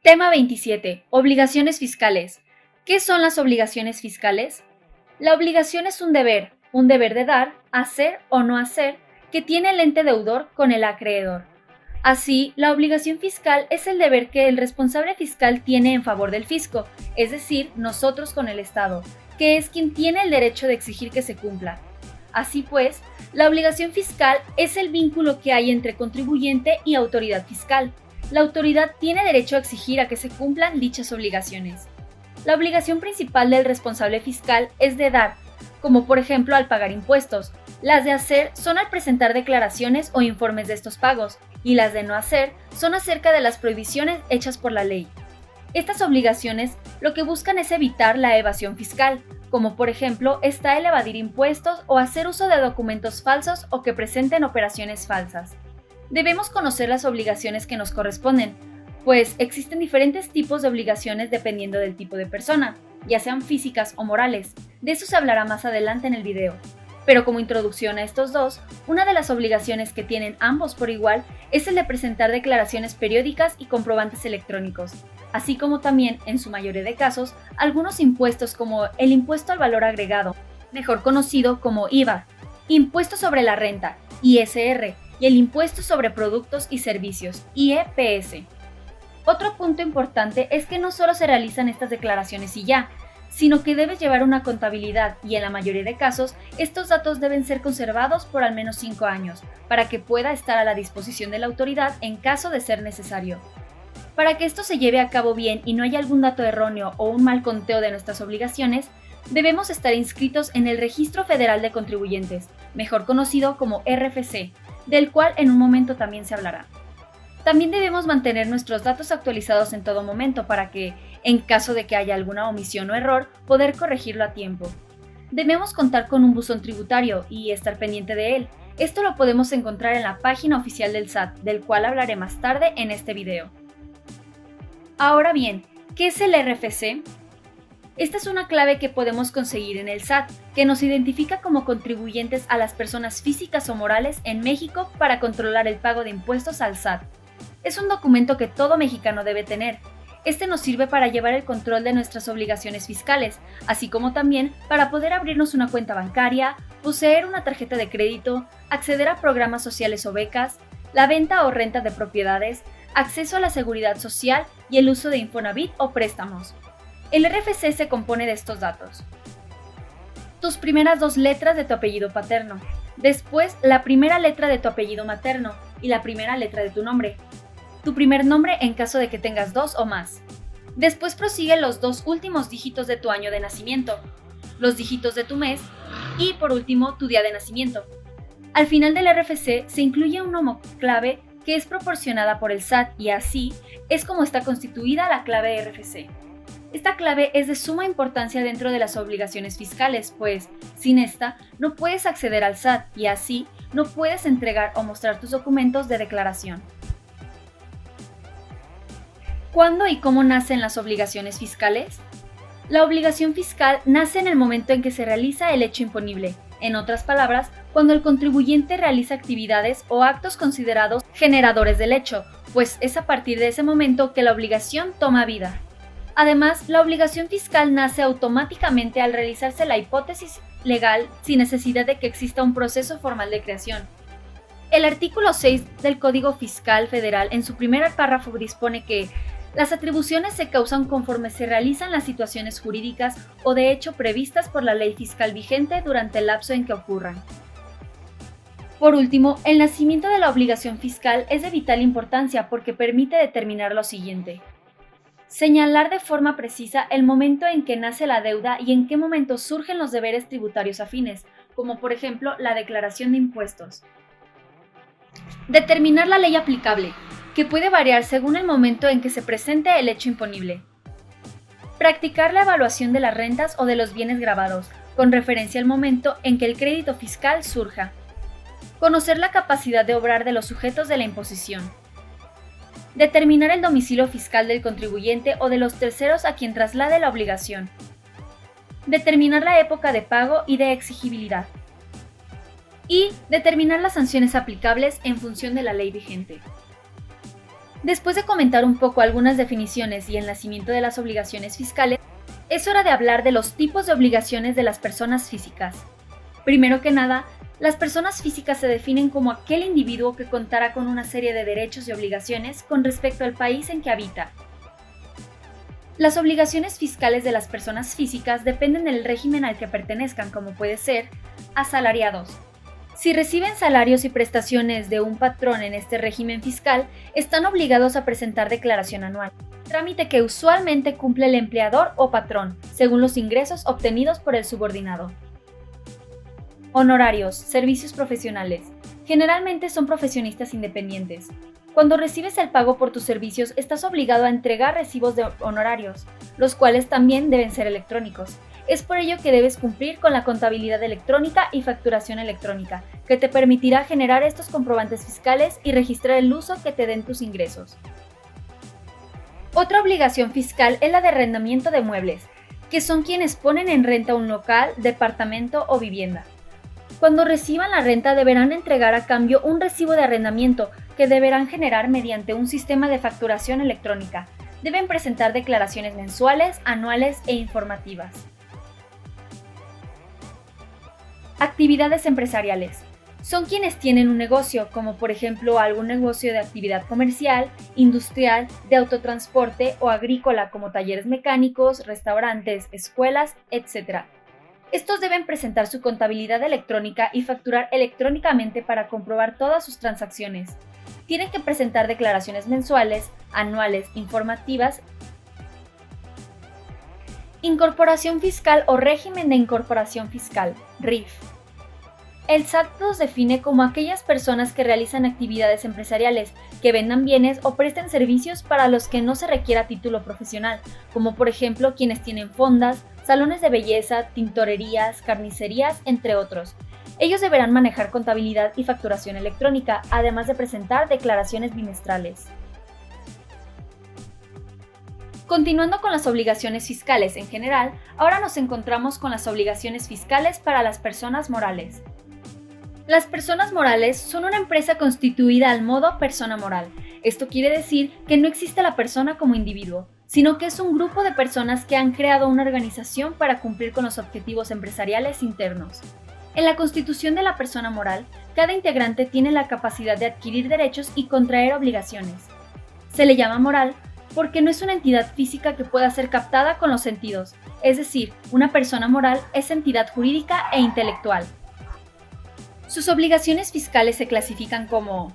Tema 27. Obligaciones fiscales. ¿Qué son las obligaciones fiscales? La obligación es un deber de dar, hacer o no hacer, que tiene el ente deudor con el acreedor. Así, la obligación fiscal es el deber que el responsable fiscal tiene en favor del fisco, es decir, nosotros con el Estado, que es quien tiene el derecho de exigir que se cumpla. Así pues, la obligación fiscal es el vínculo que hay entre contribuyente y autoridad fiscal. La autoridad tiene derecho a exigir a que se cumplan dichas obligaciones. La obligación principal del responsable fiscal es de dar, como por ejemplo al pagar impuestos. Las de hacer son al presentar declaraciones o informes de estos pagos, y las de no hacer son acerca de las prohibiciones hechas por la ley. Estas obligaciones lo que buscan es evitar la evasión fiscal, como por ejemplo está el evadir impuestos o hacer uso de documentos falsos o que presenten operaciones falsas. Debemos conocer las obligaciones que nos corresponden, pues existen diferentes tipos de obligaciones dependiendo del tipo de persona, ya sean físicas o morales. De eso se hablará más adelante en el video. Pero como introducción a estos dos, una de las obligaciones que tienen ambos por igual es el de presentar declaraciones periódicas y comprobantes electrónicos, así como también, en su mayoría de casos, algunos impuestos como el impuesto al valor agregado, mejor conocido como IVA, impuesto sobre la renta, ISR, y el impuesto sobre productos y servicios, IEPS. Otro punto importante es que no solo se realizan estas declaraciones y ya, sino que debes llevar una contabilidad y en la mayoría de casos, estos datos deben ser conservados por al menos 5 años, para que pueda estar a la disposición de la autoridad en caso de ser necesario. Para que esto se lleve a cabo bien y no haya algún dato erróneo o un mal conteo de nuestras obligaciones, debemos estar inscritos en el Registro Federal de Contribuyentes, mejor conocido como RFC, del cual en un momento también se hablará. También debemos mantener nuestros datos actualizados en todo momento para que, en caso de que haya alguna omisión o error, poder corregirlo a tiempo. Debemos contar con un buzón tributario y estar pendiente de él. Esto lo podemos encontrar en la página oficial del SAT, del cual hablaré más tarde en este video. Ahora bien, ¿qué es el RFC? Esta es una clave que podemos conseguir en el SAT, que nos identifica como contribuyentes a las personas físicas o morales en México para controlar el pago de impuestos al SAT. Es un documento que todo mexicano debe tener. Este nos sirve para llevar el control de nuestras obligaciones fiscales, así como también para poder abrirnos una cuenta bancaria, poseer una tarjeta de crédito, acceder a programas sociales o becas, la venta o renta de propiedades, acceso a la seguridad social y el uso de Infonavit o préstamos. El RFC se compone de estos datos: tus primeras 2 letras de tu apellido paterno, después la primera letra de tu apellido materno y la primera letra de tu nombre, tu primer nombre en caso de que tengas 2 o más. Después prosigue los 2 últimos dígitos de tu año de nacimiento, los dígitos de tu mes y por último tu día de nacimiento. Al final del RFC se incluye un nomoclave que es proporcionada por el SAT y así es como está constituida la clave RFC. Esta clave es de suma importancia dentro de las obligaciones fiscales, pues sin esta no puedes acceder al SAT y así no puedes entregar o mostrar tus documentos de declaración. ¿Cuándo y cómo nacen las obligaciones fiscales? La obligación fiscal nace en el momento en que se realiza el hecho imponible, en otras palabras, cuando el contribuyente realiza actividades o actos considerados generadores del hecho, pues es a partir de ese momento que la obligación toma vida. Además, la obligación fiscal nace automáticamente al realizarse la hipótesis legal sin necesidad de que exista un proceso formal de creación. El artículo 6 del Código Fiscal Federal en su primer párrafo dispone que las atribuciones se causan conforme se realizan las situaciones jurídicas o de hecho previstas por la ley fiscal vigente durante el lapso en que ocurran. Por último, el nacimiento de la obligación fiscal es de vital importancia porque permite determinar lo siguiente: señalar de forma precisa el momento en que nace la deuda y en qué momento surgen los deberes tributarios afines, como por ejemplo la declaración de impuestos. Determinar la ley aplicable, que puede variar según el momento en que se presente el hecho imponible. Practicar la evaluación de las rentas o de los bienes gravados, con referencia al momento en que el crédito fiscal surja. Conocer la capacidad de obrar de los sujetos de la imposición. Determinar el domicilio fiscal del contribuyente o de los terceros a quien traslade la obligación. Determinar la época de pago y de exigibilidad. Y determinar las sanciones aplicables en función de la ley vigente. Después de comentar un poco algunas definiciones y el nacimiento de las obligaciones fiscales, es hora de hablar de los tipos de obligaciones de las personas físicas. Primero que nada, las personas físicas se definen como aquel individuo que contará con una serie de derechos y obligaciones con respecto al país en que habita. Las obligaciones fiscales de las personas físicas dependen del régimen al que pertenezcan, como puede ser asalariados. Si reciben salarios y prestaciones de un patrón en este régimen fiscal, están obligados a presentar declaración anual, trámite que usualmente cumple el empleador o patrón, según los ingresos obtenidos por el subordinado. Honorarios, servicios profesionales. Generalmente son profesionistas independientes. Cuando recibes el pago por tus servicios, estás obligado a entregar recibos de honorarios, los cuales también deben ser electrónicos. Es por ello que debes cumplir con la contabilidad electrónica y facturación electrónica, que te permitirá generar estos comprobantes fiscales y registrar el uso que te den tus ingresos. Otra obligación fiscal es la de arrendamiento de muebles, que son quienes ponen en renta un local, departamento o vivienda. Cuando reciban la renta deberán entregar a cambio un recibo de arrendamiento que deberán generar mediante un sistema de facturación electrónica. Deben presentar declaraciones mensuales, anuales e informativas. Actividades empresariales. Son quienes tienen un negocio, como por ejemplo algún negocio de actividad comercial, industrial, de autotransporte o agrícola como talleres mecánicos, restaurantes, escuelas, etc. Estos deben presentar su contabilidad electrónica y facturar electrónicamente para comprobar todas sus transacciones. Tienen que presentar declaraciones mensuales, anuales, informativas. Incorporación fiscal o régimen de incorporación fiscal, RIF. El SAT los define como aquellas personas que realizan actividades empresariales, que vendan bienes o presten servicios para los que no se requiera título profesional, como por ejemplo quienes tienen fondas, salones de belleza, tintorerías, carnicerías, entre otros. Ellos deberán manejar contabilidad y facturación electrónica, además de presentar declaraciones bimestrales. Continuando con las obligaciones fiscales en general, ahora nos encontramos con las obligaciones fiscales para las personas morales. Las personas morales son una empresa constituida al modo persona moral. Esto quiere decir que no existe la persona como individuo, sino que es un grupo de personas que han creado una organización para cumplir con los objetivos empresariales internos. En la constitución de la persona moral, cada integrante tiene la capacidad de adquirir derechos y contraer obligaciones. Se le llama moral porque no es una entidad física que pueda ser captada con los sentidos, es decir, una persona moral es entidad jurídica e intelectual. Sus obligaciones fiscales se clasifican como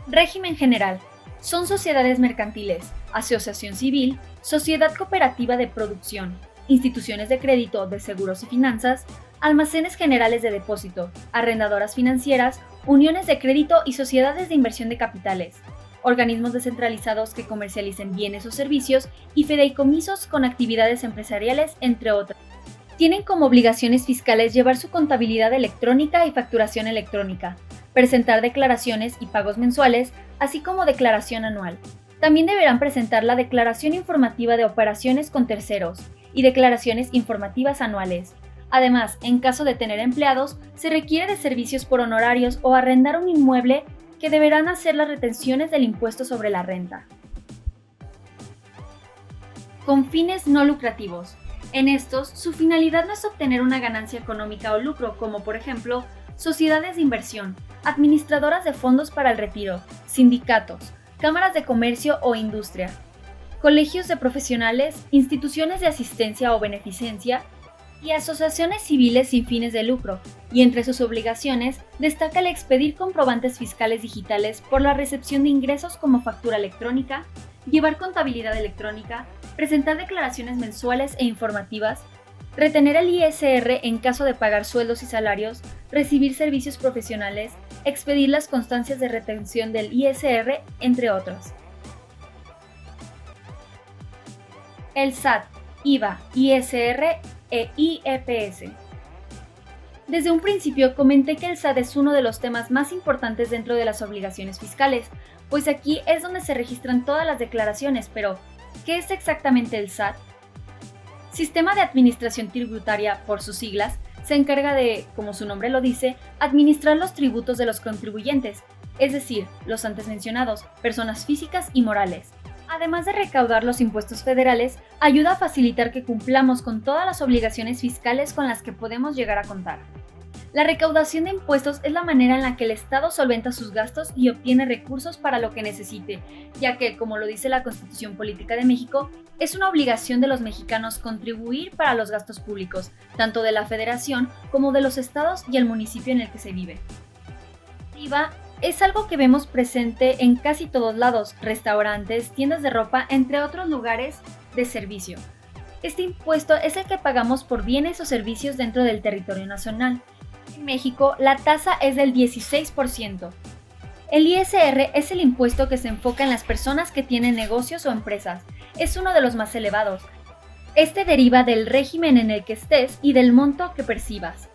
régimen general. Son sociedades mercantiles, asociación civil, sociedad cooperativa de producción, instituciones de crédito, de seguros y finanzas, almacenes generales de depósito, arrendadoras financieras, uniones de crédito y sociedades de inversión de capitales, organismos descentralizados que comercialicen bienes o servicios y fideicomisos con actividades empresariales, entre otras. Tienen como obligaciones fiscales llevar su contabilidad electrónica y facturación electrónica, presentar declaraciones y pagos mensuales, así como declaración anual. También deberán presentar la declaración informativa de operaciones con terceros y declaraciones informativas anuales. Además, en caso de tener empleados, se requiere de servicios por honorarios o arrendar un inmueble que deberán hacer las retenciones del impuesto sobre la renta. Con fines no lucrativos. En estos, su finalidad no es obtener una ganancia económica o lucro, como por ejemplo, sociedades de inversión, administradoras de fondos para el retiro, sindicatos, cámaras de comercio o industria, colegios de profesionales, instituciones de asistencia o beneficencia, y asociaciones civiles sin fines de lucro, y entre sus obligaciones destaca el expedir comprobantes fiscales digitales por la recepción de ingresos como factura electrónica, llevar contabilidad electrónica, presentar declaraciones mensuales e informativas, retener el ISR en caso de pagar sueldos y salarios, recibir servicios profesionales, expedir las constancias de retención del ISR, entre otros. El SAT, IVA, ISR e IEPS. Desde un principio comenté que el SAT es uno de los temas más importantes dentro de las obligaciones fiscales, pues aquí es donde se registran todas las declaraciones, pero ¿qué es exactamente el SAT? Sistema de Administración Tributaria, por sus siglas, se encarga de, como su nombre lo dice, administrar los tributos de los contribuyentes. es decir, los antes mencionados, personas físicas y morales. Además de recaudar los impuestos federales, ayuda a facilitar que cumplamos con todas las obligaciones fiscales con las que podemos llegar a contar. La recaudación de impuestos es la manera en la que el Estado solventa sus gastos y obtiene recursos para lo que necesite, ya que, como lo dice la Constitución Política de México, es una obligación de los mexicanos contribuir para los gastos públicos, tanto de la Federación como de los estados y el municipio en el que se vive. El IVA es algo que vemos presente en casi todos lados, restaurantes, tiendas de ropa, entre otros lugares de servicio. Este impuesto es el que pagamos por bienes o servicios dentro del territorio nacional. En México, la tasa es del 16%. El ISR es el impuesto que se enfoca en las personas que tienen negocios o empresas. Es uno de los más elevados. Este deriva del régimen en el que estés y del monto que percibas.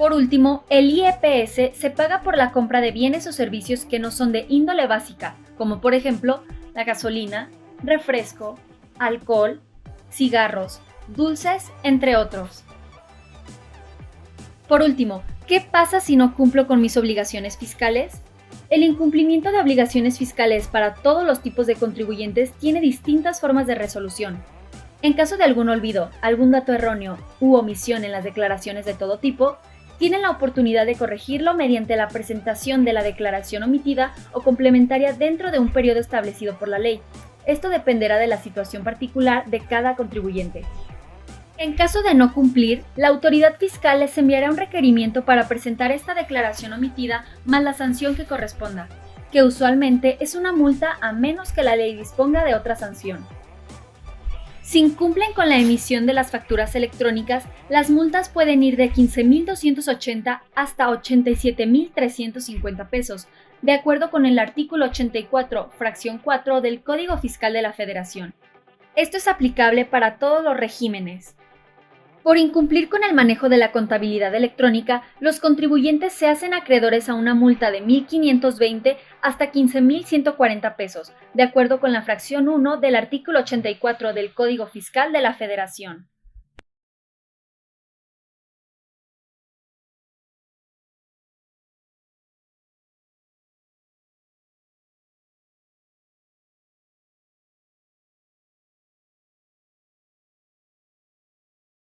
Por último, el IEPS se paga por la compra de bienes o servicios que no son de índole básica, como por ejemplo la gasolina, refresco, alcohol, cigarros, dulces, entre otros. Por último, ¿qué pasa si no cumplo con mis obligaciones fiscales? El incumplimiento de obligaciones fiscales para todos los tipos de contribuyentes tiene distintas formas de resolución. En caso de algún olvido, algún dato erróneo u omisión en las declaraciones de todo tipo, tienen la oportunidad de corregirlo mediante la presentación de la declaración omitida o complementaria dentro de un periodo establecido por la ley. Esto dependerá de la situación particular de cada contribuyente. En caso de no cumplir, la autoridad fiscal les enviará un requerimiento para presentar esta declaración omitida más la sanción que corresponda, que usualmente es una multa a menos que la ley disponga de otra sanción. Si incumplen con la emisión de las facturas electrónicas, las multas pueden ir de 15,280 hasta 87,350 pesos, de acuerdo con el artículo 84, fracción 4 del Código Fiscal de la Federación. Esto es aplicable para todos los regímenes. Por incumplir con el manejo de la contabilidad electrónica, los contribuyentes se hacen acreedores a una multa de 1,520 hasta 15,140 pesos, de acuerdo con la fracción 1 del artículo 84 del Código Fiscal de la Federación.